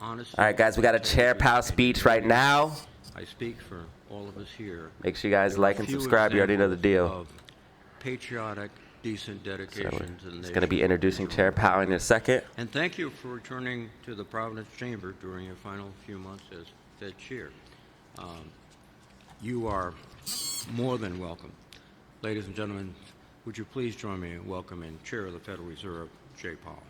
honesty. All right, guys, we got a Chair Powell speech right now. I speak for all of us here. Make sure you guys There are like and few subscribe. You already know the examples deal. of patriotic, decent dedication to the It's going to be nation introducing as you Chair are. Powell in a second. And thank you for returning to the Providence Chamber during your final few months as Fed Chair. You are more than welcome. Ladies and gentlemen, would you please join me in welcoming Chair of the Federal Reserve, Jay Powell.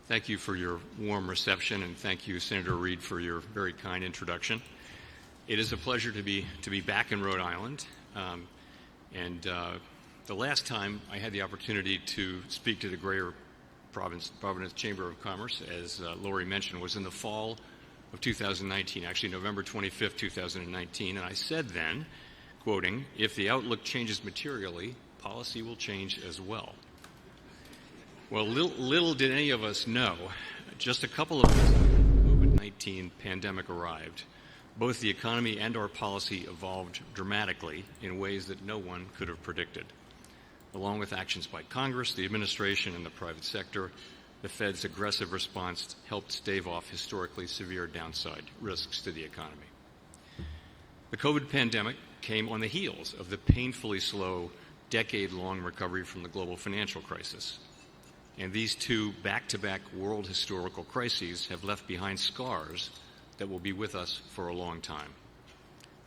Thank you for your warm reception, and thank you, Senator Reid, for your very kind introduction. It is a pleasure to be back in Rhode Island, the last time I had the opportunity to speak to the Greater Providence Chamber of Commerce, as Lori mentioned, was in the fall of 2019, actually November 25th, 2019, and I said then, quoting, "If the outlook changes materially, policy will change as well." Well, little did any of us know, just a couple of months after the COVID-19 pandemic arrived, both the economy and our policy evolved dramatically in ways that no one could have predicted. Along with actions by Congress, the administration, and the private sector, the Fed's aggressive response helped stave off historically severe downside risks to the economy. The COVID pandemic came on the heels of the painfully slow, decade-long recovery from the global financial crisis. And these two back-to-back world historical crises have left behind scars that will be with us for a long time.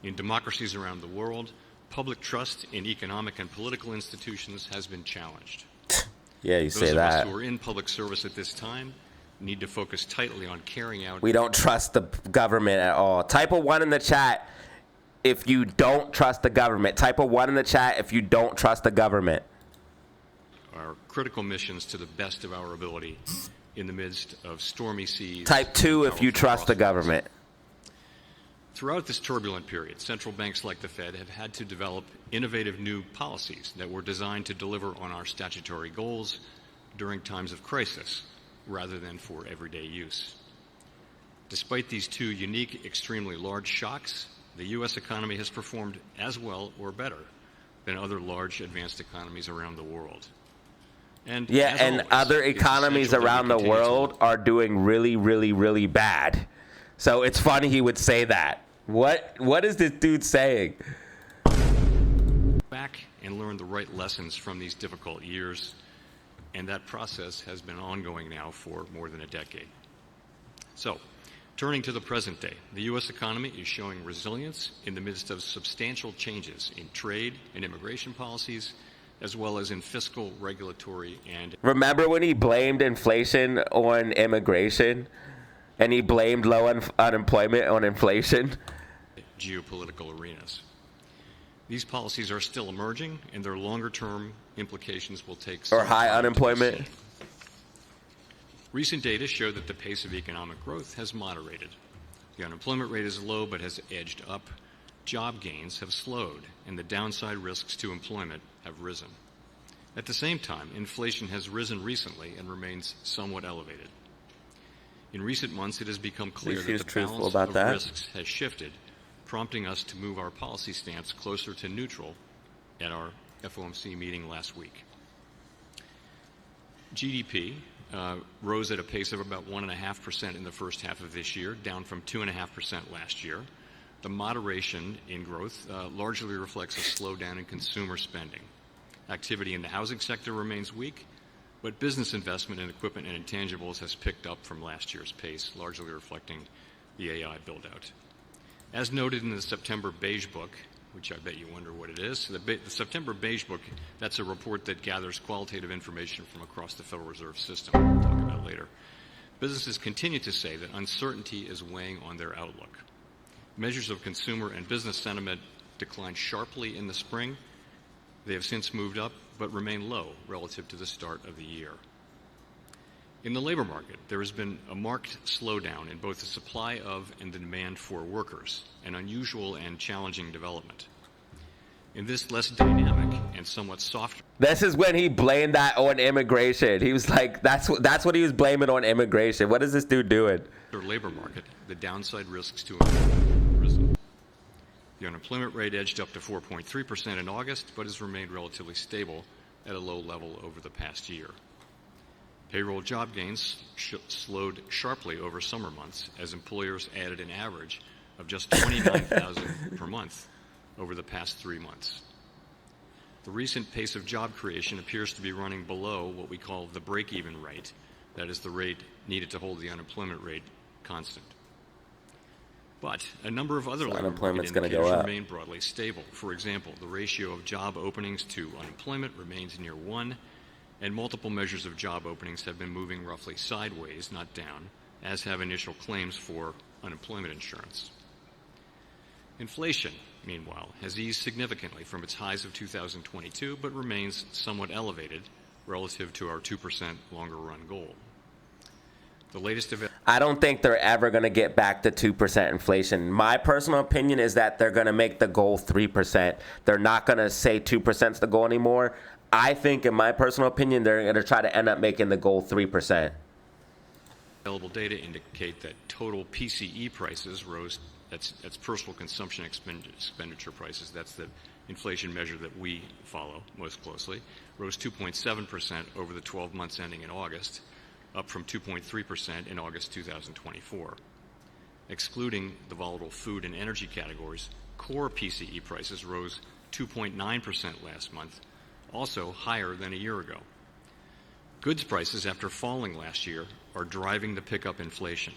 In democracies around the world, public trust in economic and political institutions has been challenged. Yeah, you say that. Those of us who are in public service at this time need to focus tightly on carrying out... We don't trust the government at all. Type a 1 in the chat if you don't trust the government. Type a 1 in the chat if you don't trust the government. Our critical missions to the best of our ability in the midst of stormy seas. Type 2 if you trust the government. Throughout this turbulent period, central banks like the Fed have had to develop innovative new policies that were designed to deliver on our statutory goals during times of crisis, rather than for everyday use. Despite these two unique, extremely large shocks, the U.S. economy has performed as well or better than other large advanced economies around the world. And other economies around the world are doing really, really, really bad. So it's funny he would say that. What is this dude saying? Back and learn the right lessons from these difficult years, and that process has been ongoing now for more than a decade. So, turning to the present day, the U.S. economy is showing resilience in the midst of substantial changes in trade and immigration policies, as well as in fiscal, regulatory, and... Remember when he blamed inflation on immigration? And he blamed low unemployment on inflation? Geopolitical arenas. These policies are still emerging, and their longer-term implications will take some time. Or high unemployment? Recent data show that the pace of economic growth has moderated. The unemployment rate is low but has edged up. Job gains have slowed, and the downside risks to employment have risen. At the same time, inflation has risen recently and remains somewhat elevated. In recent months, it has become clear that the balance of risks has shifted, prompting us to move our policy stance closer to neutral at our FOMC meeting last week. GDP rose at a pace of about 1.5% in the first half of this year, down from 2.5% last year. The moderation in growth largely reflects a slowdown in consumer spending. Activity in the housing sector remains weak, but business investment in equipment and intangibles has picked up from last year's pace, largely reflecting the AI build-out. As noted in the September Beige Book, which I bet you wonder what it is, the September Beige Book, that's a report that gathers qualitative information from across the Federal Reserve System, we'll talk about later. Businesses continue to say that uncertainty is weighing on their outlook. Measures of consumer and business sentiment declined sharply in the spring. They have since moved up, but remain low relative to the start of the year. In the labor market, there has been a marked slowdown in both the supply of and the demand for workers, an unusual and challenging development. In this less dynamic and somewhat softer This is when he blamed that on immigration. He was like, that's what he was blaming on immigration. What is this dude doing? labor market, the downside risks to employment have risen. The unemployment rate edged up to 4.3% in August, but has remained relatively stable at a low level over the past year. Payroll job gains slowed sharply over summer months as employers added an average of just 29,000 per month over the past 3 months. The recent pace of job creation appears to be running below what we call the break-even rate, that is the rate needed to hold the unemployment rate constant. But a number of other labor market indicators remain broadly stable. For example, the ratio of job openings to unemployment remains near 1, and multiple measures of job openings have been moving roughly sideways, not down, as have initial claims for unemployment insurance. Inflation, meanwhile, has eased significantly from its highs of 2022, but remains somewhat elevated relative to our 2% longer-run goal. The latest I don't think they're ever going to get back to 2% inflation. My personal opinion is that they're going to make the goal 3%. They're not going to say 2% is the goal anymore. I think, in my personal opinion, they're going to try to end up making the goal 3%. Available data indicate that total PCE prices rose, that's personal consumption expenditure prices, that's the inflation measure that we follow most closely, rose 2.7% over the 12 months ending in August, up from 2.3% in August 2024. Excluding the volatile food and energy categories, core PCE prices rose 2.9% last month, also higher than a year ago. Goods prices, after falling last year, are driving the pickup inflation.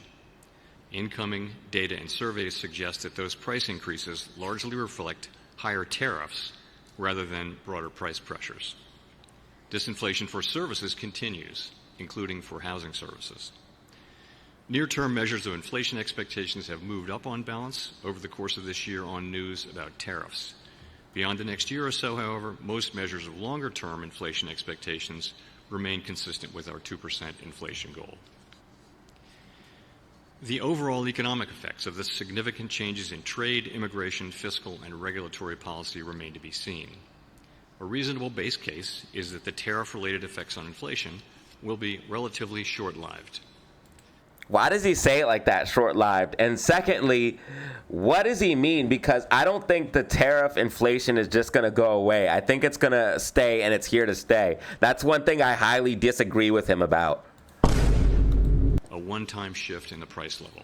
Incoming data and surveys suggest that those price increases largely reflect higher tariffs rather than broader price pressures. Disinflation for services continues, including for housing services. Near-term measures of inflation expectations have moved up on balance over the course of this year on news about tariffs. Beyond the next year or so, however, most measures of longer-term inflation expectations remain consistent with our 2% inflation goal. The overall economic effects of the significant changes in trade, immigration, fiscal, and regulatory policy remain to be seen. A reasonable base case is that the tariff-related effects on inflation will be relatively short-lived. Why does he say it like that, short-lived? And secondly, what does he mean? Because I don't think the tariff inflation is just going to go away. I think it's going to stay, and it's here to stay. That's one thing I highly disagree with him about. A one-time shift in the price level.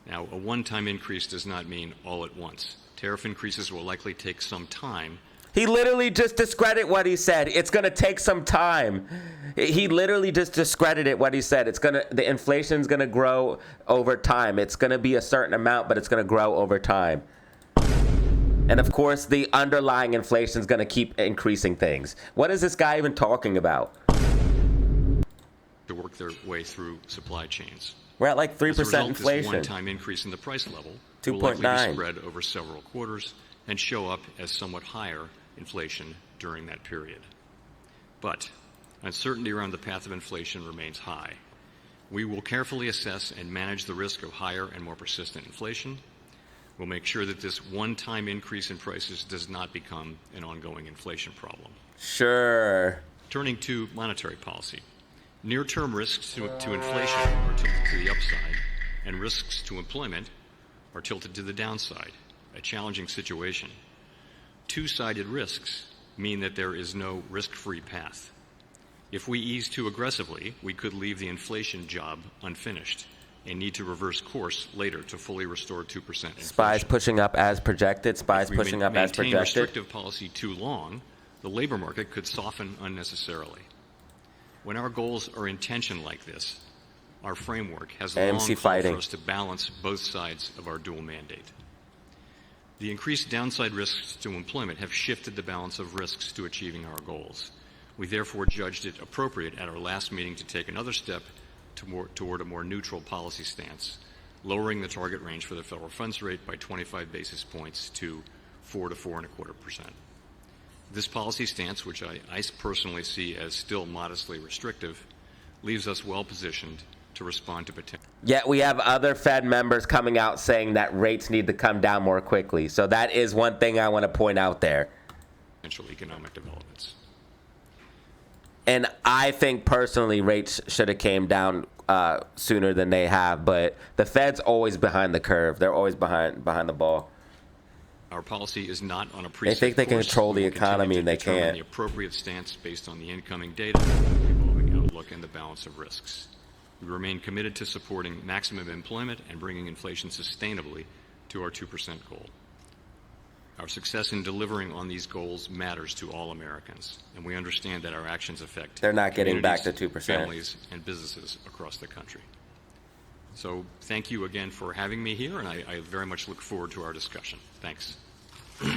Now, a one-time increase does not mean all at once. Tariff increases will likely take some time. He literally just discredited what he said. It's going to take some time. He literally just discredited what he said. The inflation's going to grow over time. It's going to be a certain amount, but it's going to grow over time. And of course, the underlying inflation is going to keep increasing things. What is this guy even talking about? To work their way through supply chains. We're at like 3% inflation. This one-time increase in the price level 2.9 will likely be spread over several quarters and show up as somewhat higher inflation during that period. But uncertainty around the path of inflation remains high. We will carefully assess and manage the risk of higher and more persistent inflation. We'll make sure that this one-time increase in prices does not become an ongoing inflation problem. Sure. Turning to monetary policy. Near-term risks to inflation are tilted to the upside, and risks to employment are tilted to the downside, a challenging situation. Two-sided risks mean that there is no risk-free path. If we ease too aggressively, we could leave the inflation job unfinished and need to reverse course later to fully restore 2% inflation. Spies pushing up as projected. Spies pushing up as projected. If we maintain restrictive policy too long, the labor market could soften unnecessarily. When our goals are in tension like this, our framework has a long call for us to balance both sides of our dual mandate. The increased downside risks to employment have shifted the balance of risks to achieving our goals. We therefore judged it appropriate at our last meeting to take another step toward a more neutral policy stance, lowering the target range for the federal funds rate by 25 basis points to 4 to 4.25%. This policy stance, which I personally see as still modestly restrictive, leaves us well positioned to respond to potential. Yet we have other Fed members coming out saying that rates need to come down more quickly. So that is one thing I want to point out there. potential economic developments. And I think personally rates should have came down sooner than they have, but the Fed's always behind the curve. They're always behind the ball. Our policy is not on a preset They think they can course. control We the will continue economy to and they determine can't. the appropriate stance based on the incoming data, the evolving outlook, and the balance of risks. We remain committed to supporting maximum employment and bringing inflation sustainably to our 2% goal. Our success in delivering on these goals matters to all Americans, and we understand that our actions affect They're not getting back to communities, 2%. families, and businesses across the country. So thank you again for having me here, and I very much look forward to our discussion. Thanks. They're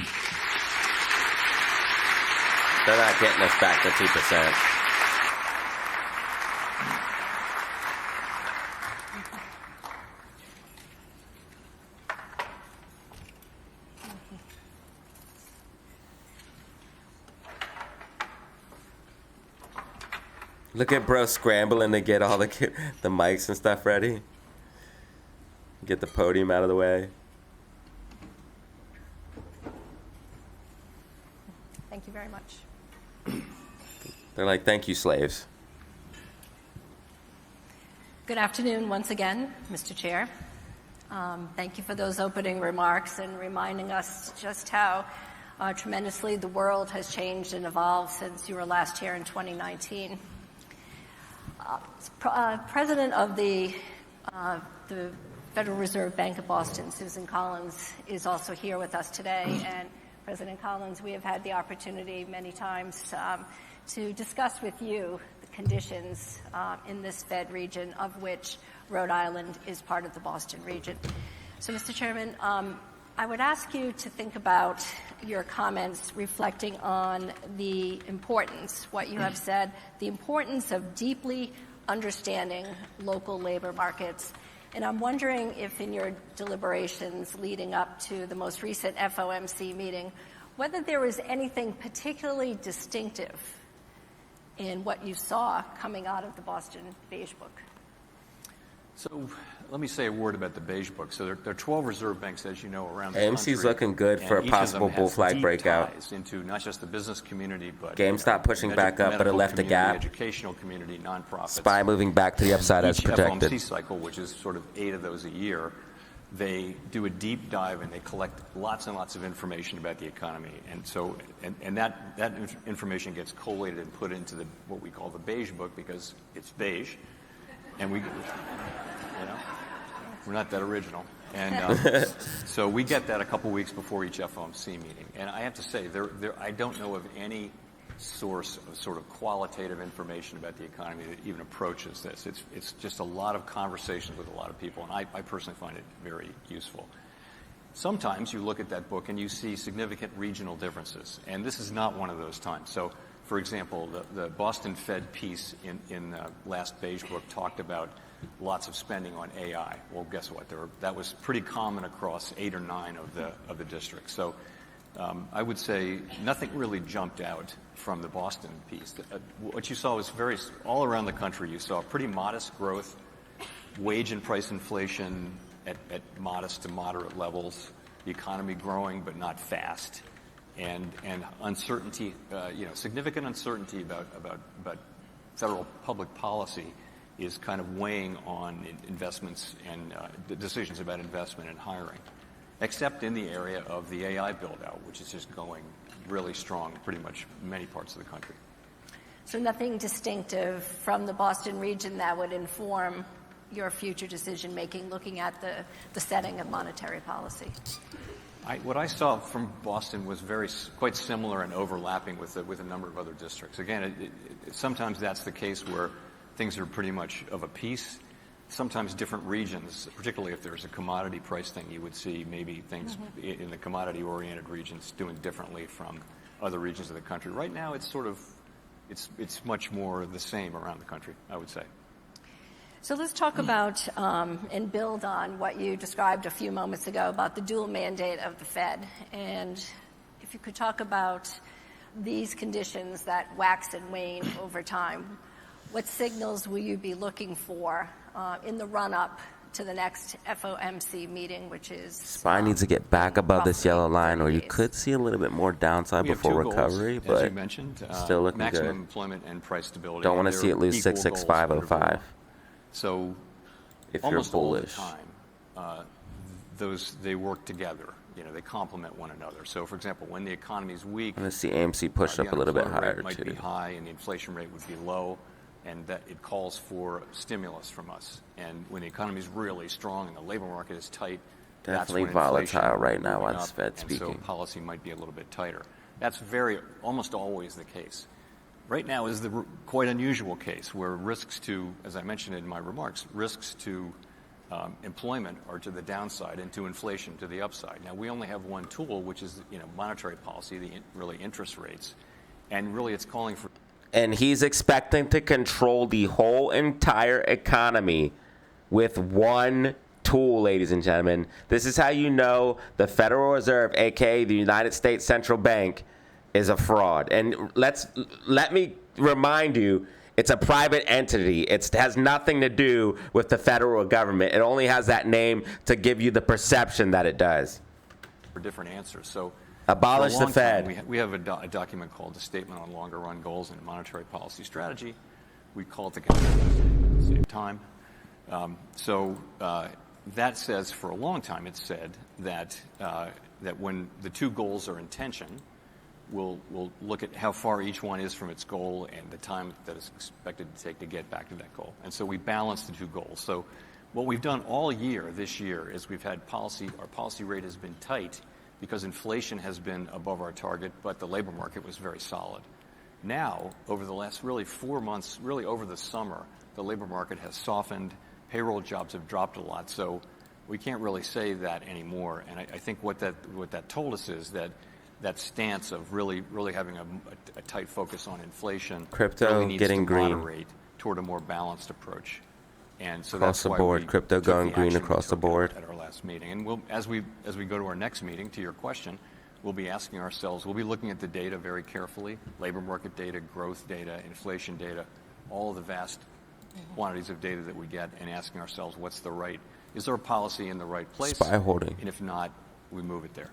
not getting us back to 2%. Look at bro scrambling to get all the mics and stuff ready. Get the podium out of the way. Thank you very much. They're like, thank you, slaves. Good afternoon once again, Mr. Chair. Thank you for those opening remarks and reminding us just how tremendously the world has changed and evolved since you were last here in 2019. President of the Federal Reserve Bank of Boston, Susan Collins, is also here with us today. And President Collins, we have had the opportunity many times to discuss with you the conditions in this Fed region, of which Rhode Island is part of the Boston region. So, Mr. Chairman, I would ask you to think about your comments reflecting on the importance, what you have said, the importance of deeply understanding local labor markets. And I'm wondering if in your deliberations leading up to the most recent FOMC meeting, whether there was anything particularly distinctive in what you saw coming out of the Boston Beige Book. So let me say a word about the Beige Book. So there are 12 reserve banks, as you know, around the country. AMC's looking good for a and each of possible them bull has flag deep breakout. ties into not just the business community, but GameStop pushing back up, but it medical left a community, gap. Educational community, nonprofits. SPY moving back to the upside as Each projected. FOMC cycle, which is sort of 8 of those a year, they do a deep dive and they collect lots and lots of information about the economy. And so, and that information gets collated and put into what we call the Beige Book because it's beige, and we, we're not that original. And so we get that a couple weeks before each FOMC meeting. And I have to say, I don't know of any source of sort of qualitative information about the economy that even approaches this. It's just a lot of conversations with a lot of people, and I personally find it very useful. Sometimes you look at that book and you see significant regional differences, and this is not one of those times. So, for example, the Boston Fed piece in the last Beige Book talked about lots of spending on AI. Well, guess what? That was pretty common across 8 or 9 of the districts. So I would say nothing really jumped out from the Boston piece. What you saw was all around the country, you saw pretty modest growth, wage and price inflation at modest to moderate levels, the economy growing but not fast, and uncertainty, significant uncertainty about federal public policy is kind of weighing on investments and the decisions about investment and hiring, except in the area of the AI build-out, which is just going really strong in pretty much many parts of the country. So nothing distinctive from the Boston region that would inform your future decision-making looking at the setting of monetary policy? What I saw from Boston was quite similar and overlapping with a number of other districts. Again, sometimes that's the case where things are pretty much of a piece. Sometimes different regions, particularly if there's a commodity price thing, you would see maybe things in the commodity-oriented regions doing differently from other regions of the country. Right now, it's it's much more the same around the country, I would say. So let's talk about and build on what you described a few moments ago about the dual mandate of the Fed. And if you could talk about these conditions that wax and wane over time, what signals will you be looking for in the run-up to the next FOMC meeting, which is SPY needs to get back above this roughly yellow line, 30 or you days. could see a little bit more downside We have before two recovery, goals, as you but mentioned, still looking maximum good. employment and price stability. Don't want to They're see it lose equal goals under the 66505 law. So if you're almost all the bullish. time, they work together. You know, they complement one another. So, for example, when the economy is weak, I'm going to see AMC push the up a little bit unemployment higher rate might too. be high and the inflation rate would be low, and that it calls for stimulus from us. And when the economy is really strong and the labor market is tight, Definitely that's when inflation volatile will be right now moving while the up, Fed's and so speaking. policy might be a little bit tighter. That's almost always the case. Right now is the quite unusual case where risks to, as I mentioned in my remarks, risks to employment are to the downside and to inflation to the upside. Now, we only have one tool, which is monetary policy, really interest rates, and really it's calling for. And he's expecting to control the whole entire economy with one tool, ladies and gentlemen. This is how you know the Federal Reserve, aka the United States Central Bank, is a fraud. And let me remind you, it's a private entity. It has nothing to do with the federal government. It only has that name to give you the perception that it does. For different answers. So abolish for a the long Fed. time, we have a document called the Statement on Longer Run Goals and Monetary Policy Strategy. We call it the Consensus Statement at the same time. That says, for a long time, it said that when the two goals are in tension, we'll look at how far each one is from its goal and the time that it's expected to take to get back to that goal. And so we balance the two goals. So what we've done all year this year is we've had our policy rate has been tight because inflation has been above our target, but the labor market was very solid. Now, over the last really 4 months, really over the summer, the labor market has softened, payroll jobs have dropped a lot, so we can't really say that anymore. And I think what that told us is that stance of really having a tight focus on inflation Crypto really needs getting to green. moderate toward a more balanced approach. And so Across that's the why board, we crypto took going the green action we across the took board. at our last meeting. And we'll, as we go to our next meeting, to your question, we'll be asking ourselves, we'll be looking at the data very carefully, labor market data, growth data, inflation data, all of the vast quantities of data that we get, and asking ourselves, is there a policy in the right place? SPY holding. And if not, we move it there.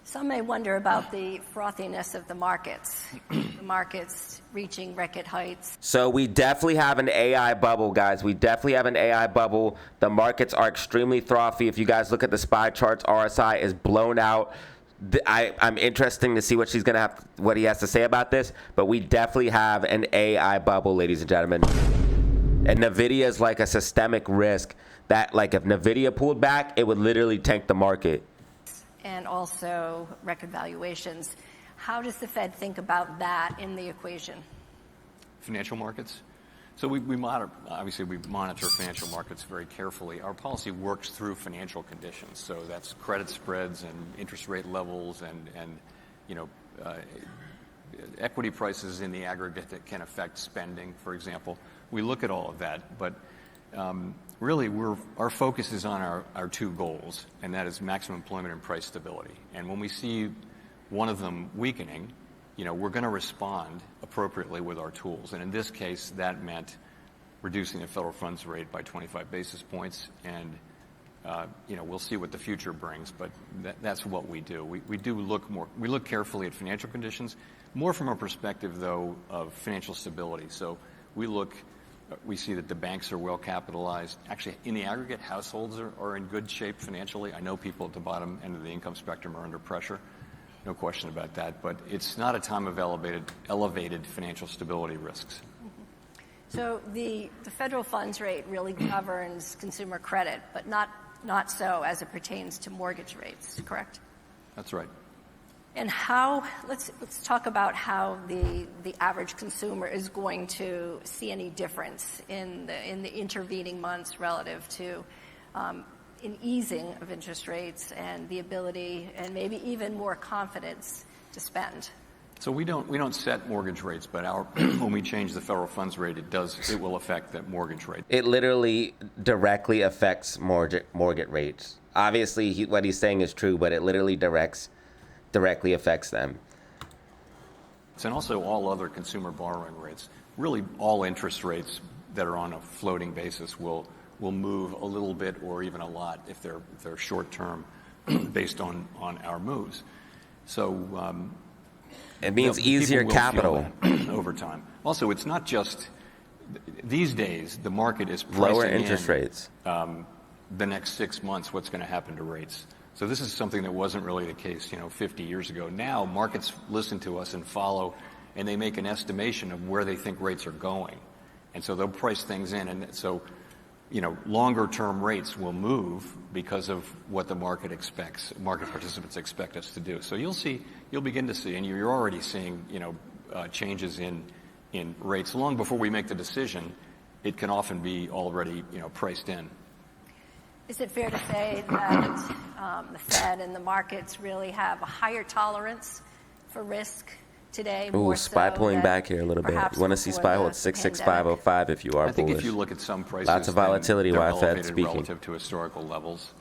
Some may wonder about the frothiness of the markets, the markets reaching record heights. So we definitely have an AI bubble, guys. We definitely have an AI bubble. The markets are extremely frothy. If you guys look at the SPY charts, RSI is blown out. I'm interested to see what he has to say about this. But we definitely have an AI bubble, ladies and gentlemen. And NVIDIA is like a systemic risk that, like, if NVIDIA pulled back, it would literally tank the market. And also record valuations. How does the Fed think about that in the equation? Financial markets. So we monitor financial markets very carefully. Our policy works through financial conditions. So that's credit spreads and interest rate levels and equity prices in the aggregate that can affect spending, for example. We look at all of that, but really our focus is on our two goals, and that is maximum employment and price stability. And when we see one of them weakening, we're going to respond appropriately with our tools. And in this case, that meant reducing the federal funds rate by 25 basis points. And, we'll see what the future brings, but that's what we do. We look carefully at financial conditions, more from a perspective, though, of financial stability. So we see that the banks are well capitalized. Actually, in the aggregate, households are in good shape financially. I know people at the bottom end of the income spectrum are under pressure. No question about that. But it's not a time of elevated financial stability risks. So the federal funds rate really governs consumer credit, but not so as it pertains to mortgage rates, correct? That's right. And let's talk about how the average consumer is going to see any difference in the intervening months relative to an easing of interest rates and the ability and maybe even more confidence to spend. So we don't set mortgage rates, but when we change the federal funds rate, it will affect that mortgage rate. It literally directly affects mortgage rates. Obviously, what he's saying is true, but it literally directly affects them. And also all other consumer borrowing rates. Really, all interest rates that are on a floating basis will will move a little bit or even a lot if they're short term based on our moves. So it means people easier will capital feel that over time. Also, it's not just these days. The market is pricing lower interest rates. The next 6 months, what's going to happen to rates. So this is something that wasn't really the case, 50 years ago. Now markets listen to us and follow, and they make an estimation of where they think rates are going, and so they'll price things in. And so, longer term rates will move because of what the market expects. Market participants expect us to do. So you'll begin to see, and you're already seeing, changes in rates long before we make the decision. It can often be already, priced in. Is it fair to say that the Fed and the markets really have a higher tolerance for risk today? Ooh, more SPY so pulling than back here a little bit. perhaps You want to see before SPY the hold 66505 if you are I think bullish. if you look at some prices, Lots of volatility they're while Fed's elevated speaking. relative to historical levels.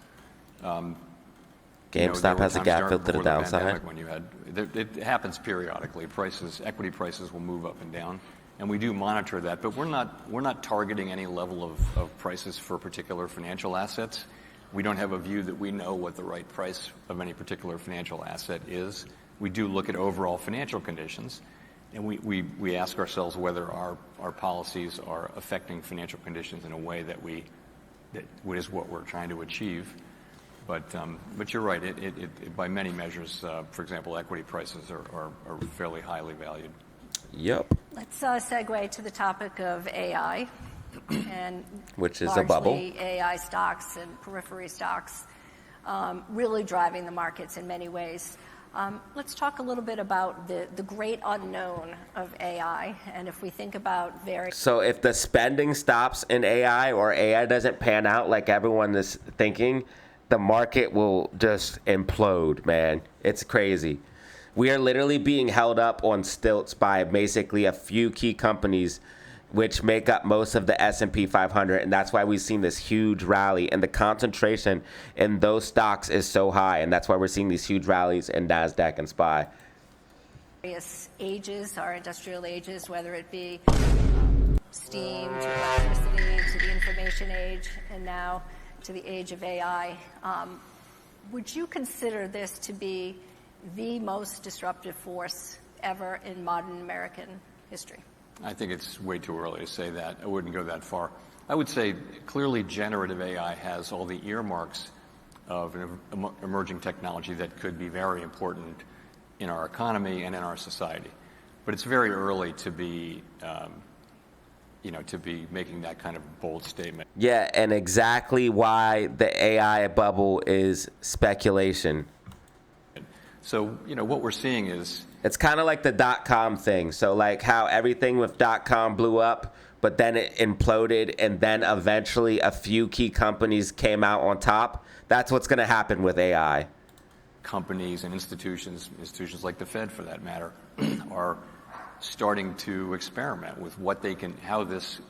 GameStop there were has a times gap during- filled to the before downside. pandemic when you had, it happens periodically. Equity prices will move up and down, and we do monitor that. But we're not targeting any level of prices for particular financial assets. We don't have a view that we know what the right price of any particular financial asset is. We do look at overall financial conditions, and we ask ourselves whether our policies are affecting financial conditions in a way that is what we're trying to achieve. But you're right. It by many measures, for example, equity prices are fairly highly valued. Yep. Let's segue to the topic of AI, and which is a bubble. largely AI stocks and periphery stocks, really driving the markets in many ways. Let's talk a little bit about the great unknown of AI, and if we think about So if the spending stops in AI or AI doesn't pan out like everyone is thinking, the market will just implode, man. It's crazy. We are literally being held up on stilts by basically a few key companies which make up most of the S&P 500, and that's why we've seen this huge rally, and the concentration in those stocks is so high, and that's why we're seeing these huge rallies in NASDAQ and SPY. various ages, our industrial ages, whether it be steam to electricity to the information age, and now to the age of AI. Would you consider this to be the most disruptive force ever in modern American history? I think it's way too early to say that. I wouldn't go that far. I would say clearly generative AI has all the earmarks of an emerging technology that could be very important in our economy and in our society. But it's very early to be, to be making that kind of bold statement. Yeah, and exactly why the AI bubble is speculation. So, what we're seeing is... It's kind of like the .com thing. So like how everything with .com blew up, but then it imploded, and then eventually a few key companies came out on top. That's what's going to happen with AI. Companies and institutions like the Fed, for that matter, are starting to experiment with how this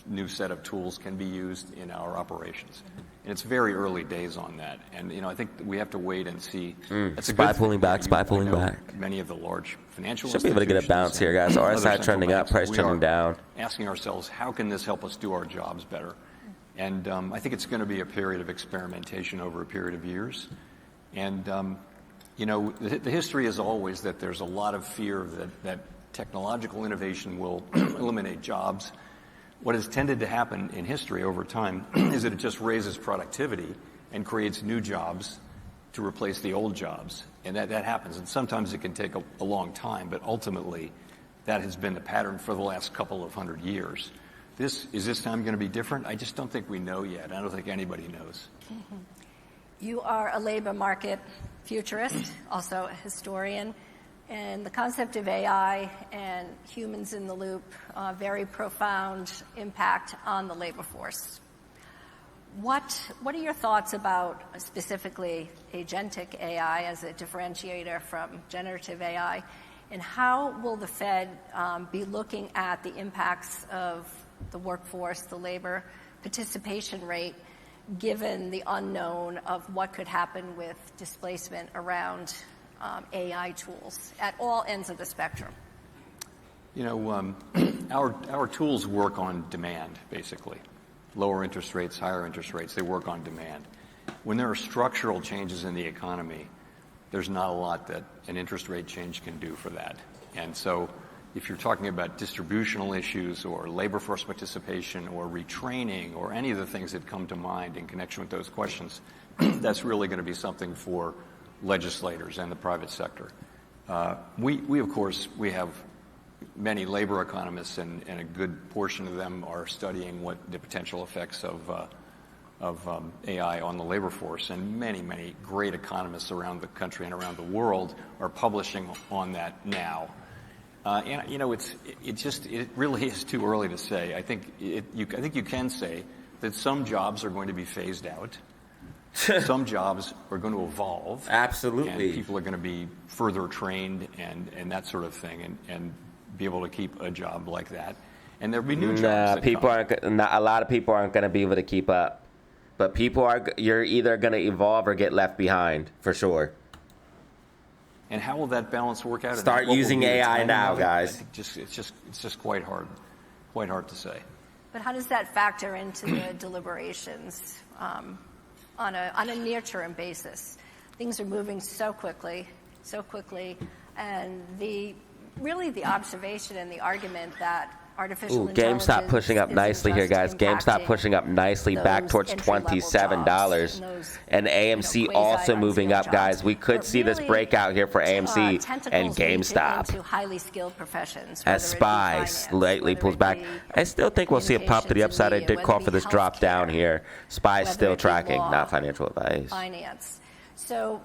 new set of tools can be used in our operations. And it's very early days on that. And, I think we have to wait and see. That's a SPY good pulling thing. back, SPY pulling back. Many of the large financial Should be able to get a bounce here, guys. RSI trending up, price trending down. Asking ourselves, how can this help us do our jobs better? And I think it's going to be a period of experimentation over a period of years. And, the history is always that there's a lot of fear that technological innovation will eliminate jobs. What has tended to happen in history over time is that it just raises productivity and creates new jobs to replace the old jobs. And that happens. And sometimes it can take a long time, but ultimately that has been the pattern for the last couple of 100 years. Is this time going to be different? I just don't think we know yet. I don't think anybody knows. Mm-hmm. You are a labor market futurist, also a historian. And the concept of AI and humans in the loop, very profound impact on the labor force. What are your thoughts about specifically agentic AI as a differentiator from generative AI? And how will the Fed be looking at the impacts of the workforce, the labor participation rate, given the unknown of what could happen with displacement around AI tools at all ends of the spectrum? Our tools work on demand, basically. lower interest rates, higher interest rates. They work on demand. When there are structural changes in the economy, there's not a lot that an interest rate change can do for that. And so if you're talking about distributional issues or labor force participation or retraining or any of the things that come to mind in connection with those questions, that's really going to be something for legislators and the private sector. We of course, we have many labor economists, and a good portion of them are studying what the potential effects of AI on the labor force, and many great economists around the country and around the world are publishing on that now. And you know, it really is too early to say. I think you can say that some jobs are going to be phased out. Some jobs are going to evolve. Absolutely. And people are going to be further trained and that sort of thing, and be able to keep a job like that. And there'll be new jobs. A lot of people aren't going to be able to keep up. But you're either going to evolve or get left behind, for sure. And how will that balance work out? Start using AI now, guys. I think it's just quite hard to say. But how does that factor into the deliberations on a near-term basis? Things are moving so quickly, and the observation and the argument that artificial intelligence GameStop pushing up nicely here, guys. GameStop pushing up nicely back towards $27. And AMC also moving up, guys. We could see this breakout here for AMC and GameStop. Into highly skilled professions, as SPY slightly pulls back. I still think we'll see a pop to the upside. I did call for this drop down here. SPY still tracking, not financial advice. Finance. So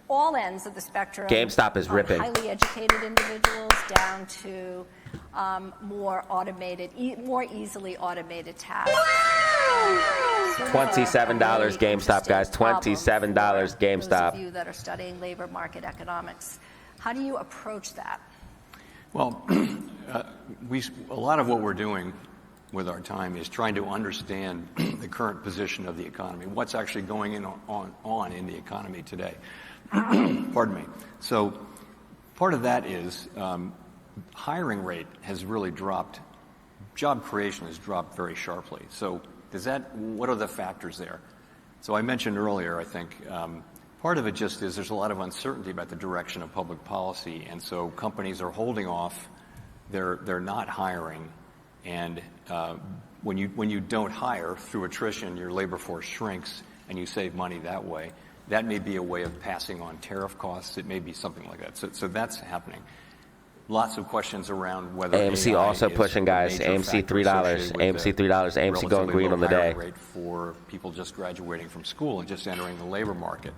all ends of the spectrum. GameStop is ripping. Highly educated individuals down to more automated, more easily automated tasks. $27 GameStop, guys. $27 GameStop. Those of you that are studying labor market economics, how do you approach that? Well, a lot of what we're doing with our time is trying to understand the current position of the economy, what's actually going on in the economy today. Pardon me. So part of that is hiring rate has really dropped. Job creation has dropped very sharply. So what are the factors there? So I mentioned earlier, I think, part of it just is there's a lot of uncertainty about the direction of public policy, and so companies are holding off. They're not hiring, and when you don't hire through attrition, your labor force shrinks, and you save money that way. That may be a way of passing on tariff costs. It may be something like that. So that's happening. Lots of questions around whether AMC AI also is pushing, guys. AMC $3. AMC $3. AMC going green on the day. Rate for people just graduating from school and just entering the labor market,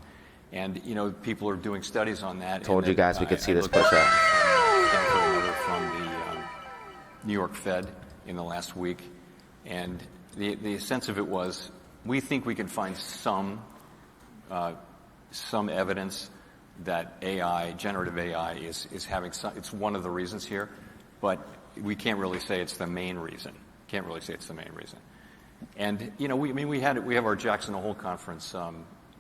and you know, people are doing studies on that. Told you guys we could see this push up. From the New York Fed in the last week, and the sense of it was, we think we can find some evidence that AI, generative AI, is having some, it's one of the reasons here, but we can't really say it's the main reason. And you know, we have our Jackson Hole conference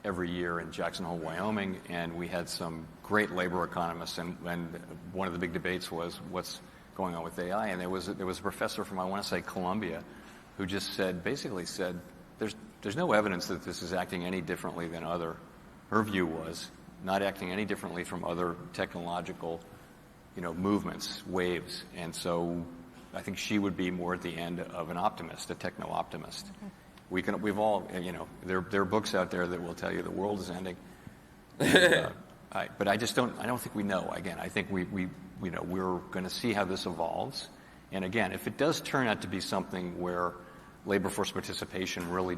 every year in Jackson Hole, Wyoming, and we had some great labor economists, and one of the big debates was what's going on with AI, and there was a professor from, I want to say, Columbia, who just basically said there's no evidence that this is acting any differently than other. Her view was not acting any differently from other technological, movements, waves. And so I think she would be more at the end of an optimist, a techno-optimist. Mm-hmm. We've all, there are books out there that will tell you the world is ending. But I don't think we know. Again, I think we're going to see how this evolves. And again, if it does turn out to be something where labor force participation really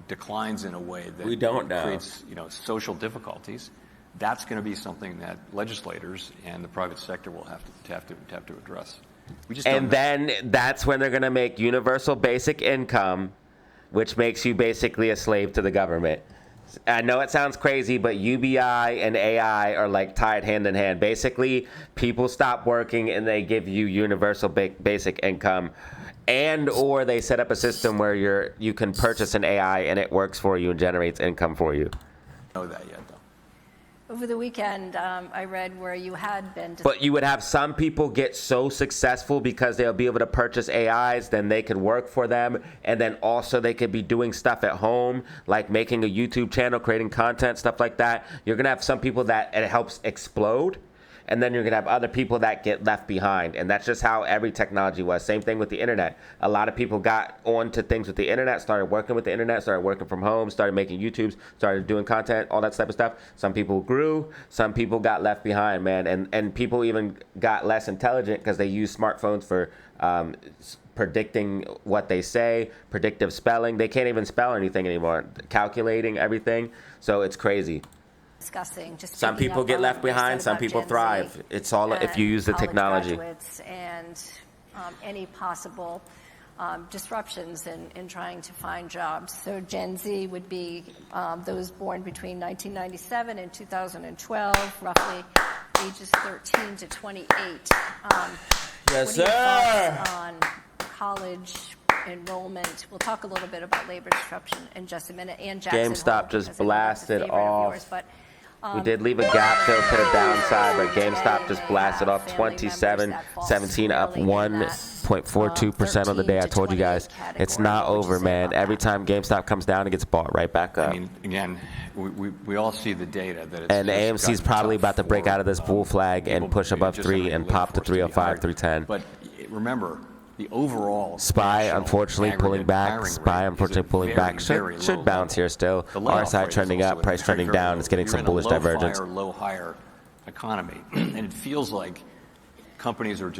declines in a way that we don't know. Creates, social difficulties, that's going to be something that legislators and the private sector will have to address. We just and then that's when they're going to make universal basic income, which makes you basically a slave to the government. I know it sounds crazy, but UBI and AI are like tied hand in hand. Basically, people stop working and they give you universal basic income, and or they set up a system where you can purchase an AI and it works for you and generates income for you. Know that yet, though. Over the weekend, I read where you had been. But you would have some people get so successful because they'll be able to purchase AIs, then they could work for them, and then also they could be doing stuff at home, like making a YouTube channel, creating content, stuff like that. You're going to have some people that it helps explode, and then you're going to have other people that get left behind. And that's just how every technology was. Same thing with the internet. A lot of people got onto things with the internet, started working with the internet, started working from home, started making YouTubes, started doing content, all that type of stuff. Some people grew, some people got left behind, man. And people even got less intelligent because they use smartphones for predicting what they say, predictive spelling. They can't even spell anything anymore, calculating everything. So it's crazy. Discussing. Just some people get left behind, some people thrive. It's all if you use the technology. And any possible disruptions in trying to find jobs. So Gen Z would be those born between 1997 and 2012, roughly ages 13 to 28. Yes, what are your sir. thoughts on college enrollment? We'll talk a little bit about labor disruption in just a minute. And Jackson GameStop Hole, just because I know that's a blasted favorite of off. yours, but, We did leave a gap fill to the downside, but GameStop just blasted off 27.17 up 1.42% on the day. I told you guys, it's not over, man. Every time GameStop comes down, it gets bought right back up. I mean, again, we all see the data that it's And AMC's probably about to break out of this bull flag and push above 3 and pop to 305, 310. But remember, the overall SPY, unfortunately, pulling back. SPY, unfortunately, pulling back. Should bounce here still. RSI trending up, price trending down. It's getting some bullish divergence. Low higher economy, and it feels like companies are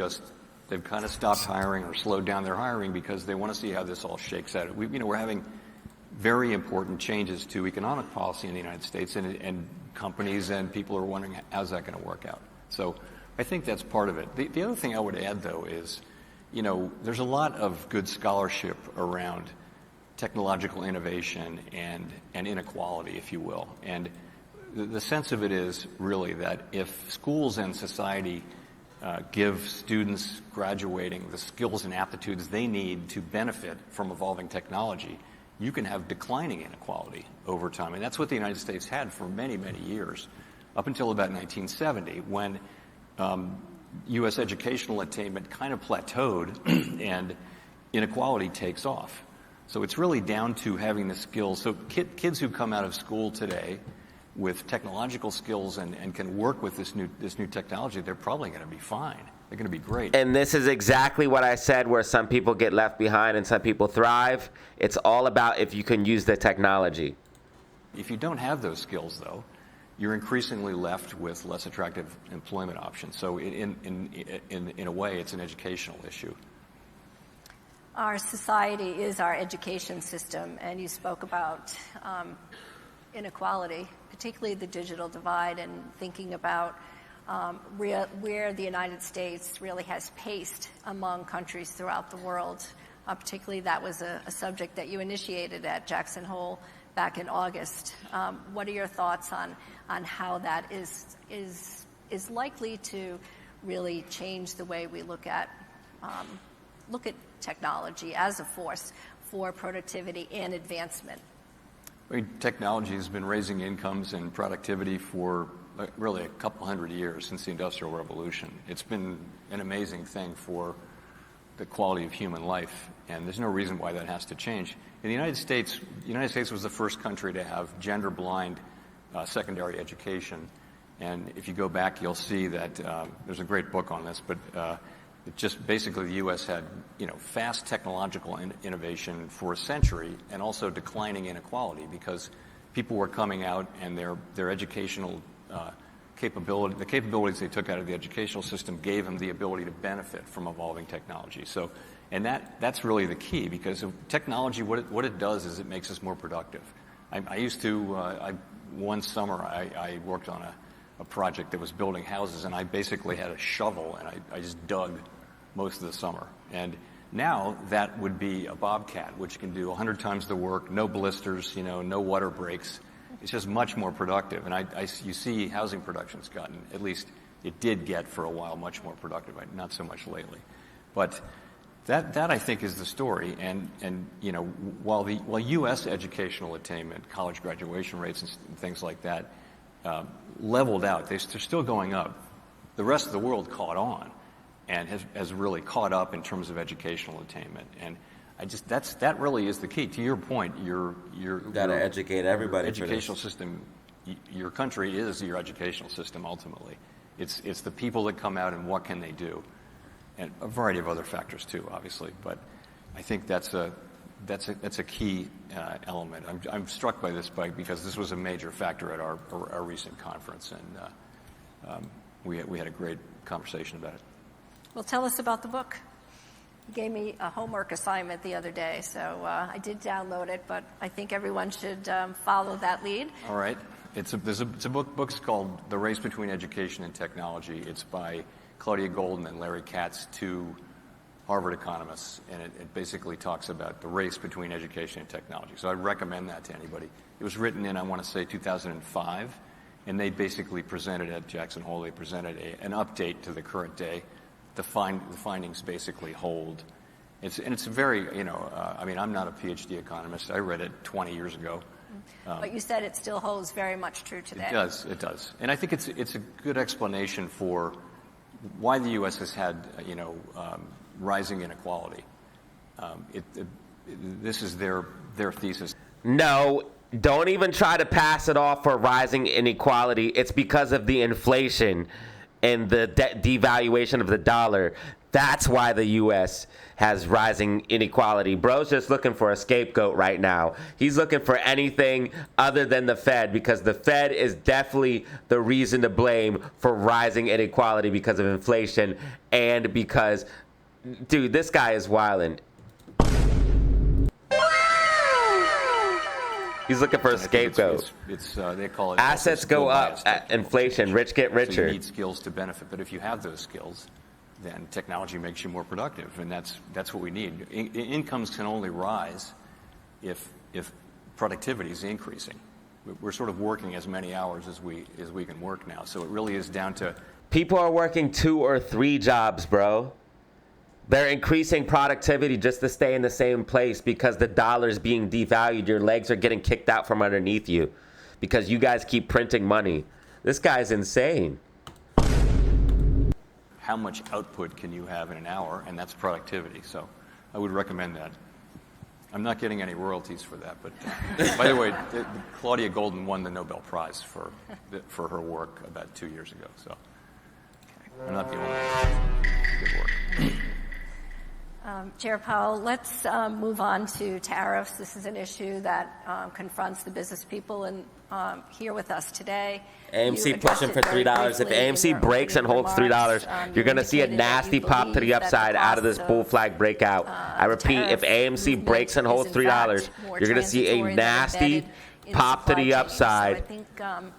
they've kind of stopped hiring or slowed down their hiring because they want to see how this all shakes out. We're having very important changes to economic policy in the United States, and companies and people are wondering how's that going to work out. So I think that's part of it. The other thing I would add, though, is there's a lot of good scholarship around technological innovation and inequality, if you will. And the sense of it is really that if schools and society give students graduating the skills and aptitudes they need to benefit from evolving technology, you can have declining inequality over time. And that's what the United States had for many, many years, up until about 1970, when U.S. educational attainment kind of plateaued and inequality takes off. So it's really down to having the skills. So kids who come out of school today with technological skills and can work with this new technology, they're probably going to be fine. They're going to be great. And this is exactly what I said, where some people get left behind and some people thrive. It's all about if you can use the technology. If you don't have those skills, though, you're increasingly left with less attractive employment options. So in a way, it's an educational issue. Our society is our education system, and you spoke about inequality, particularly the digital divide, and thinking about where the United States really has paced among countries throughout the world. Particularly, that was a subject that you initiated at Jackson Hole back in August. What are your thoughts on how that is likely to really change the way we look at technology as a force for productivity and advancement? I mean, technology has been raising incomes and productivity for really a couple hundred years since the Industrial Revolution. It's been an amazing thing for the quality of human life, and there's no reason why that has to change. In the United States was the first country to have gender-blind secondary education, and if you go back, you'll see that there's a great book on this, but it just basically the U.S. had fast technological innovation for a century, and also declining inequality because people were coming out and their educational the capabilities they took out of the educational system gave them the ability to benefit from evolving technology. So, and that's really the key, because technology, what it does is it makes us more productive. I used to, one summer I worked on a project that was building houses, and I basically had a shovel and I just dug most of the summer. And now that would be a Bobcat, which can do 100 times the work, no blisters, no water breaks. It's just much more productive. And you see housing production's gotten, at least it did get for a while, much more productive, not so much lately. But that I think is the story. And while U.S. educational attainment, college graduation rates and things like that leveled out. They're still going up. The rest of the world caught on and has really caught up in terms of educational attainment. And that really is the key. To your point, you got to educate everybody. Educational system, your country is your educational system ultimately. It's the people that come out and what can they do, and a variety of other factors too, obviously. But I think that's a key element. I'm struck by this because this was a major factor at our recent conference, and we had a great conversation about it. Well, tell us about the book. You gave me a homework assignment the other day, so I did download it, but I think everyone should follow that lead. All right. It's a book's called The Race Between Education and Technology. It's by Claudia Golden and Larry Katz, two Harvard economists, and it basically talks about the race between education and technology. So I'd recommend that to anybody. It was written in, I want to say, 2005, and they basically presented at Jackson Hole, they presented an update to the current day. The findings basically hold. It's very, I mean, I'm not a PhD economist. I read it 20 years ago. But you said it still holds very much true today. It does. And I think it's a good explanation for why the U.S. has had, rising inequality. This is their thesis. No, don't even try to pass it off for rising inequality. It's because of the inflation and the devaluation of the dollar. That's why the U.S. has rising inequality. Bro's just looking for a scapegoat right now. He's looking for anything other than the Fed, because the Fed is definitely the reason to blame for rising inequality because of inflation and because, dude, this guy is wildin'. He's looking for a scapegoat. They call it assets go up, inflation, rich get richer. So you need skills to benefit, but if you have those skills, then technology makes you more productive, and that's what we need. Incomes can only rise if productivity is increasing. We're sort of working as many hours as we can work now, so it really is down to. People are working 2 or 3 jobs, bro. They're increasing productivity just to stay in the same place because the dollar's being devalued. Your legs are getting kicked out from underneath you because you guys keep printing money. This guy's insane. How much output can you have in an hour? And that's productivity. So I would recommend that. I'm not getting any royalties for that. But by the way, Claudia Golden won the Nobel Prize for her work about 2 years ago. So I'm not the only one. Good work. Chair Powell, let's move on to tariffs. This is an issue that confronts the business people here with us today. AMC pushing for $3. If AMC breaks and holds $3, you're going to see a nasty pop to the upside out of this bull flag breakout. I repeat, if AMC breaks and holds $3, you're going to see a nasty pop to the upside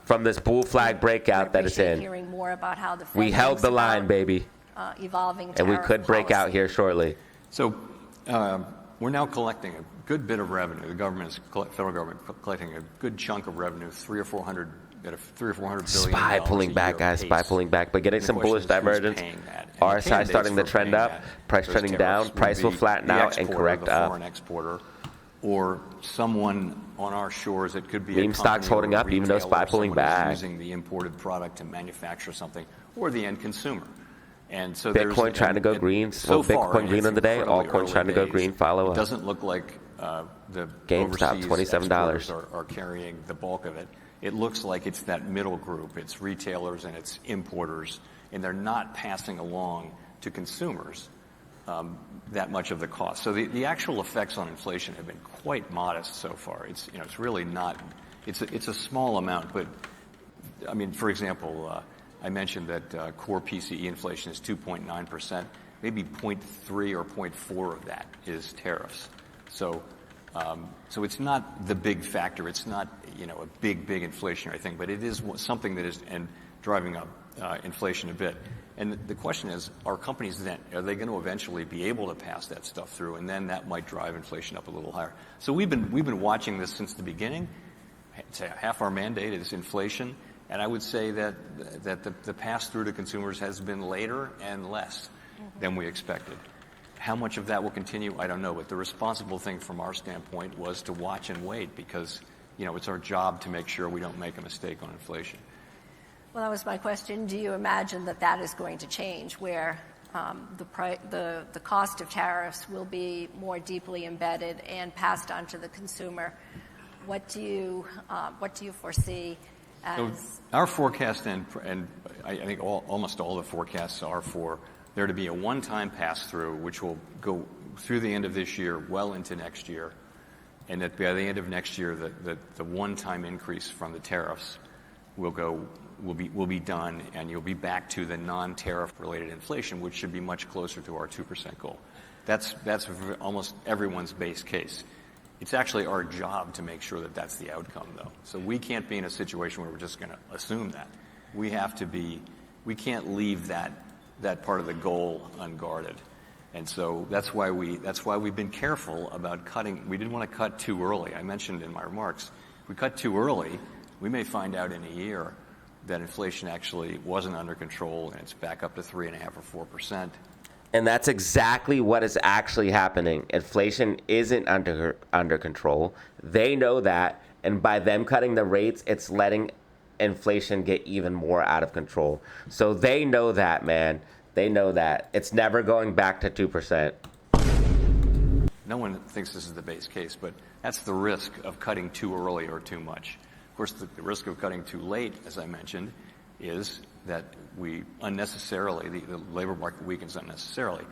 from this bull flag breakout that it's in. We held the line, baby. And we could break out here shortly. So we're now collecting a good bit of revenue. The federal government collecting a good chunk of revenue, 300 or 400 billion. Spy pulling back, guys. Spy pulling back, but getting some bullish divergence. RSI starting to trend up, price trending down. Price will flatten out and correct up. Foreign exporter, or someone on our shores. It could be meme stocks holding up, even though spy pulling back. Using the imported product to manufacture something, or the end consumer. And so Bitcoin trying to go green. So Bitcoin green on the day. All coins trying to go green. Follow up. It doesn't look like the GameStop, $27 are carrying the bulk of it. It looks like it's that middle group. It's retailers and it's importers, and they're not passing along to consumers that much of the cost. So the actual effects on inflation have been quite modest so far. It's really not. It's a small amount, but I mean, for example. I mentioned that core PCE inflation is 2.9%. Maybe 0.3 or 0.4 of that is tariffs. So it's not the big factor. It's not a big inflationary thing, but it is something that is driving up inflation a bit. And the question is, are companies then are they going to eventually be able to pass that stuff through, and then that might drive inflation up a little higher? So we've been watching this since the beginning. Half our mandate is inflation. And I would say that the pass-through to consumers has been later and less than we expected. How much of that will continue, I don't know. But the responsible thing from our standpoint was to watch and wait because, it's our job to make sure we don't make a mistake on inflation. Well, that was my question. Do you imagine that that is going to change, where the cost of tariffs will be more deeply embedded and passed on to the consumer? What do you foresee as? So our forecast, and I think almost all the forecasts are for there to be a one-time pass-through, which will go through the end of this year, well into next year, and that by the end of next year, the one-time increase from the tariffs will be done, and you'll be back to the non-tariff related inflation, which should be much closer to our 2% goal. That's almost everyone's base case. It's actually our job to make sure that that's the outcome, though. So we can't be in a situation where we're just going to assume that. We can't leave that part of the goal unguarded. And so that's why we've been careful about cutting. We didn't want to cut too early. I mentioned in my remarks, if we cut too early, we may find out in a year that inflation actually wasn't under control and it's back up to 3.5% or 4%. And that's exactly what is actually happening. Inflation isn't under control. They know that, and by them cutting the rates, it's letting inflation get even more out of control. So they know that, man. They know that. It's never going back to 2%. No one thinks this is the base case, but that's the risk of cutting too early or too much. Of course, the risk of cutting too late, as I mentioned, is that we unnecessarily, the labor market weakens unnecessarily.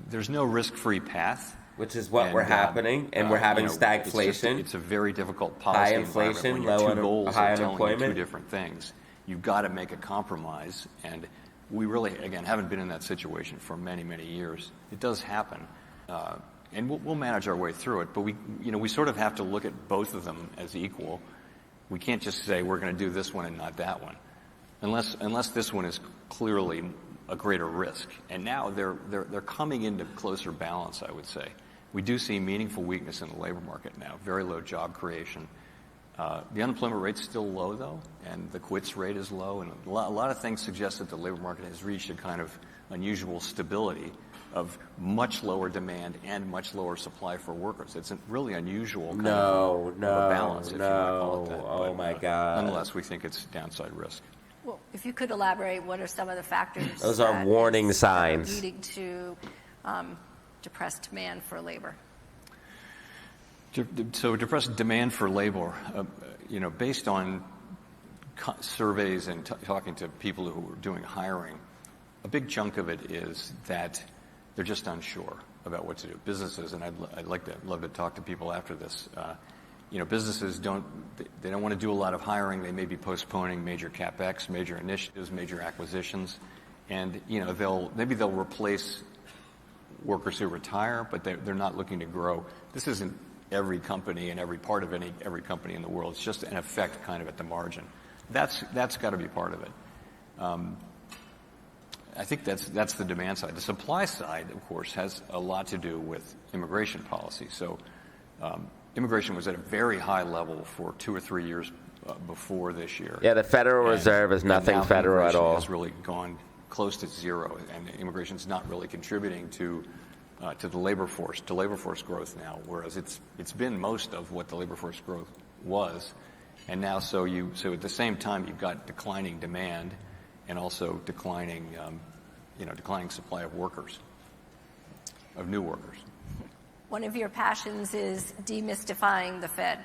There's no risk-free path. Which is what we're happening, and we're having stagflation. It's a very difficult policy high inflation, environment when your two goals high are telling unemployment. you two different things. You've got to make a compromise, and we really, again, haven't been in that situation for many, many years. It does happen, and we'll manage our way through it. But we sort of have to look at both of them as equal. We can't just say we're going to do this one and not that one, unless this one is clearly a greater risk. And now they're coming into closer balance, I would say. We do see meaningful weakness in the labor market now, very low job creation. The unemployment rate's still low, though, and the quits rate is low, and a lot of things suggest that the labor market has reached a kind of unusual stability of much lower demand and much lower supply for workers. It's a really unusual kind of a balance, if you want to call it that. Oh, my God. Nonetheless, we think it's downside risk. Well, if you could elaborate, what are some of the factors Those are warning signs leading to depressed demand for labor? So depressed demand for labor, based on surveys and talking to people who are doing hiring, a big chunk of it is that they're just unsure about what to do. Businesses, and I'd love to talk to people after this. Businesses don't want to do a lot of hiring. They may be postponing major capex, major initiatives, major acquisitions, and they'll replace workers who retire, but they're not looking to grow. This isn't every company and every part of every company in the world. It's just an effect kind of at the margin. That's got to be part of it. I think that's the demand side. The supply side, of course, has a lot to do with immigration policy. So immigration was at a very high level for 2 or 3 years before this year. Yeah, the Federal Reserve is nothing federal at all. Has really gone close to zero, and immigration is not really contributing to the labor force growth now. Whereas it's been most of what the labor force growth was, and now so at the same time you've got declining demand, and also declining supply of workers, of new workers. One of your passions is demystifying the Fed.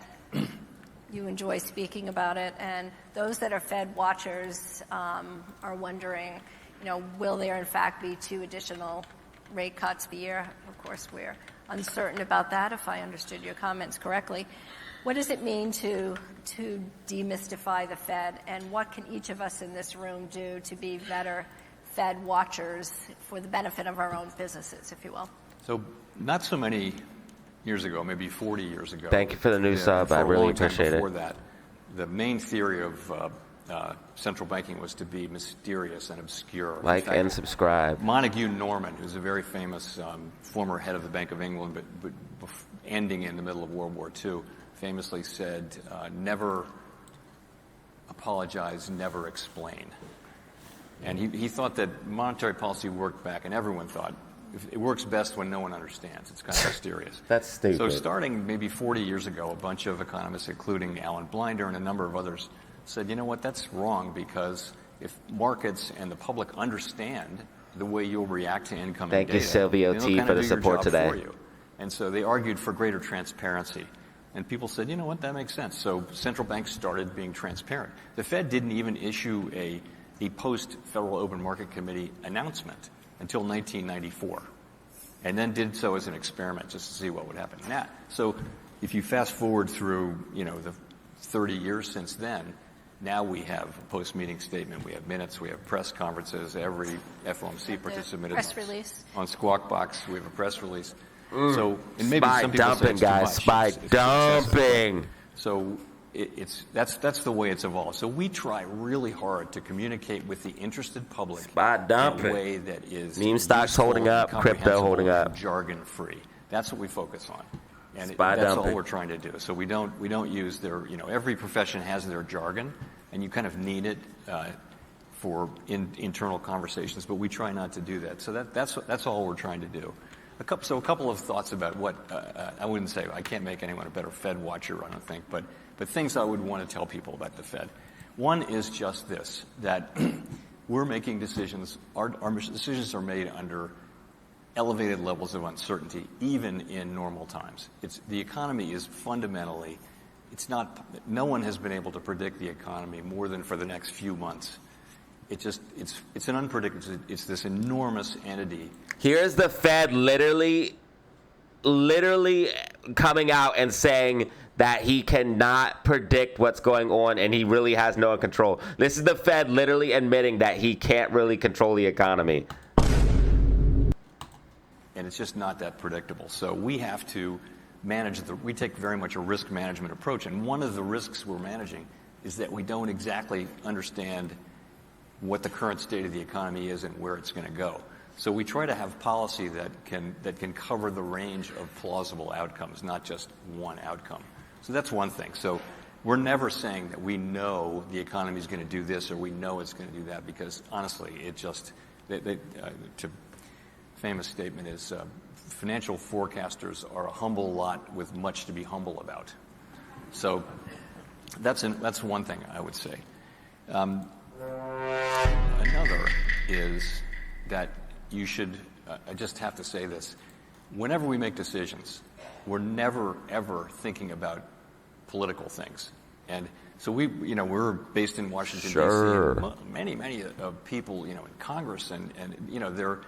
You enjoy speaking about it, and those that are Fed watchers are wondering, will there in fact be 2 additional rate cuts per year? Of course, we're uncertain about that, if I understood your comments correctly. What does it mean to demystify the Fed, and what can each of us in this room do to be better Fed watchers for the benefit of our own businesses, if you will? So not so many years ago, maybe 40 years ago. Thank you for the new sub. I really appreciate it. Before that, the main theory of central banking was to be mysterious and obscure. Like and subscribe. Montague Norman, who's a very famous former head of the Bank of England, but ending in the middle of World War II, famously said, never apologize, never explain. And he thought that monetary policy worked back, and everyone thought it works best when no one understands. It's kind of mysterious. That's stupid. So starting maybe 40 years ago, a bunch of economists, including Alan Blinder and a number of others, said, you know what, that's wrong, because if markets and the public understand the way you'll react to incoming Thank data, you, Silvio then they'll T, kind for of the do your support job today. for you. And so they argued for greater transparency. And people said, you know what, that makes sense. So central banks started being transparent. The Fed didn't even issue a post-Federal Open Market Committee announcement until 1994, and then did so as an experiment just to see what would happen. Now, so if you fast forward through, the 30 years since then, now we have a post-meeting statement, we have minutes, we have press conferences, every FOMC participant press release. on Squawk Box, we have a press release. So, and maybe Spy some people say dumping, it's too guys. much. Spy It's excessive. dumping. So that's the way it's evolved. So we try really hard to communicate with the interested public Spy in dumping. a way that is Meme stocks useful holding and up, crypto holding comprehensible up. and jargon-free. That's what we focus on, and Spy that's dumping. all we're trying to do. So we don't use their every profession has their jargon, and you kind of need it for internal conversations. But we try not to do that. So that's all we're trying to do. A couple of thoughts about what I wouldn't say I can't make anyone a better Fed watcher, I don't think, but things I would want to tell people about the Fed. One is just this, that we're making decisions. Our decisions are made under elevated levels of uncertainty, even in normal times. The economy is fundamentally. No one has been able to predict the economy more than for the next few months. It's an unpredictable. It's this enormous entity. Here's the Fed literally coming out and saying that he cannot predict what's going on and he really has no control. This is the Fed literally admitting that he can't really control the economy. And it's just not that predictable. So we have to we take very much a risk management approach. And one of the risks we're managing is that we don't exactly understand what the current state of the economy is and where it's going to go. So we try to have policy that can cover the range of plausible outcomes, not just one outcome. So that's one thing. So we're never saying that we know the economy is going to do this or we know it's going to do that, because honestly, famous statement is financial forecasters are a humble lot with much to be humble about. So that's one thing I would say. Another is that you should, I just have to say this, whenever we make decisions, we're never, ever thinking about political things. And so we're based in Washington, Sure. D.C. Many people, in Congress, and they're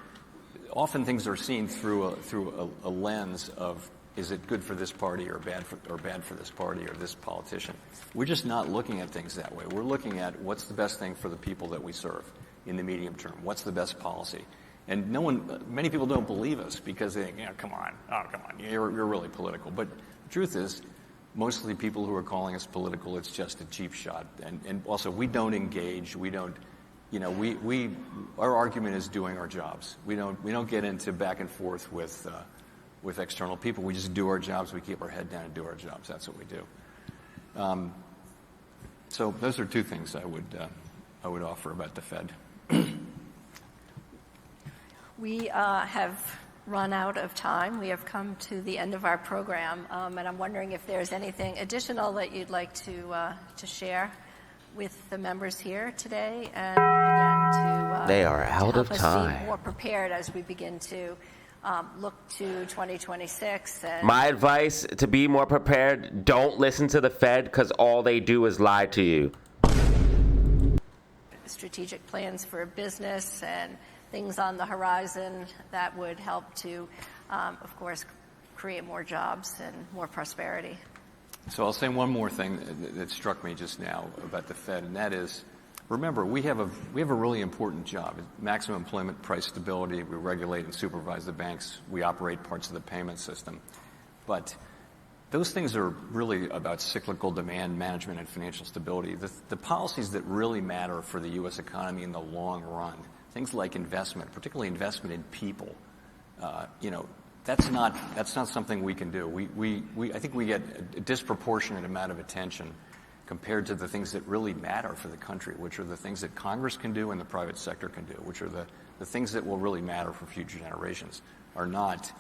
often things are seen through a lens of, is it good for this party or bad for this party or this politician? We're just not looking at things that way. We're looking at what's the best thing for the people that we serve in the medium term. What's the best policy? And many people don't believe us because they think, come on, you're really political. But the truth is, most of the people who are calling us political, it's just a cheap shot. And also, we don't engage. We don't, our argument is doing our jobs. We don't get into back and forth with external people. We just do our jobs. We keep our head down and do our jobs. That's what we do. So those are two things I would offer about the Fed. We have run out of time. We have come to the end of our program, and I'm wondering if there's anything additional that you'd like to share with the members here today, and again to They are out of help us time. be more prepared as we begin to look to 2026. And My advice to be more prepared, don't listen to the Fed because all they do is lie to you. strategic plans for business and things on the horizon that would help to, of course, create more jobs and more prosperity. So I'll say one more thing that struck me just now about the Fed, and that is, remember, we have a really important job: maximum employment, price stability. We regulate and supervise the banks. We operate parts of the payment system, but those things are really about cyclical demand management and financial stability. The policies that really matter for the U.S. economy in the long run, things like investment, particularly investment in people, that's not something we can do. I think we get a disproportionate amount of attention compared to the things that really matter for the country, which are the things that Congress can do and the private sector can do, which are the things that will really matter for future generations, are not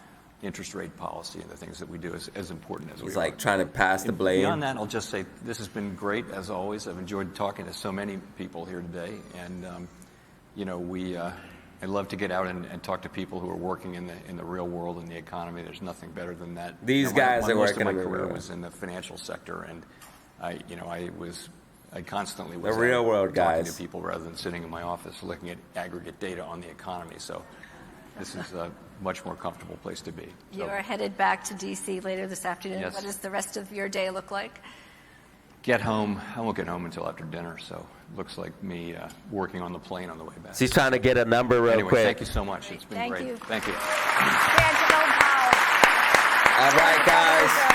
interest rate policy and the things that we do as important as we are. He's like trying to pass the blame. Beyond that, I'll just say this has been great as always. I've enjoyed talking to so many people here today, and I love to get out and talk to people who are working in the real world in the economy. There's nothing better than that. These guys are most working of my in the career real was in the financial sector, and I constantly The was real world talking guys. to people rather than sitting in my office looking at aggregate data on the economy. So this is a much more comfortable place to be. You are headed back to D.C. later this afternoon. Yes. What does the rest of your day look like? Get home. I won't get home until after dinner, so it looks like me working on the plane on the way back. So he's trying to get a number real Anyway, quick. thank you so much. It's been Thank great. you. Thank you. Angelo Powell. All right, guys.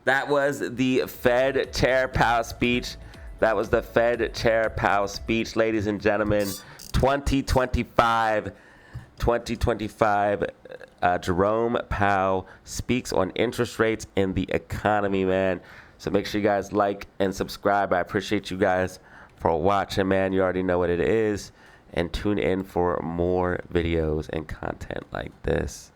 That was the Fed Chair Powell speech. That was the Fed Chair Powell speech, ladies and gentlemen. 2025, Jerome Powell speaks on interest rates and the economy, man. So make sure you guys like and subscribe. I appreciate you guys for watching, man. You already know what it is. And tune in for more videos and content like this.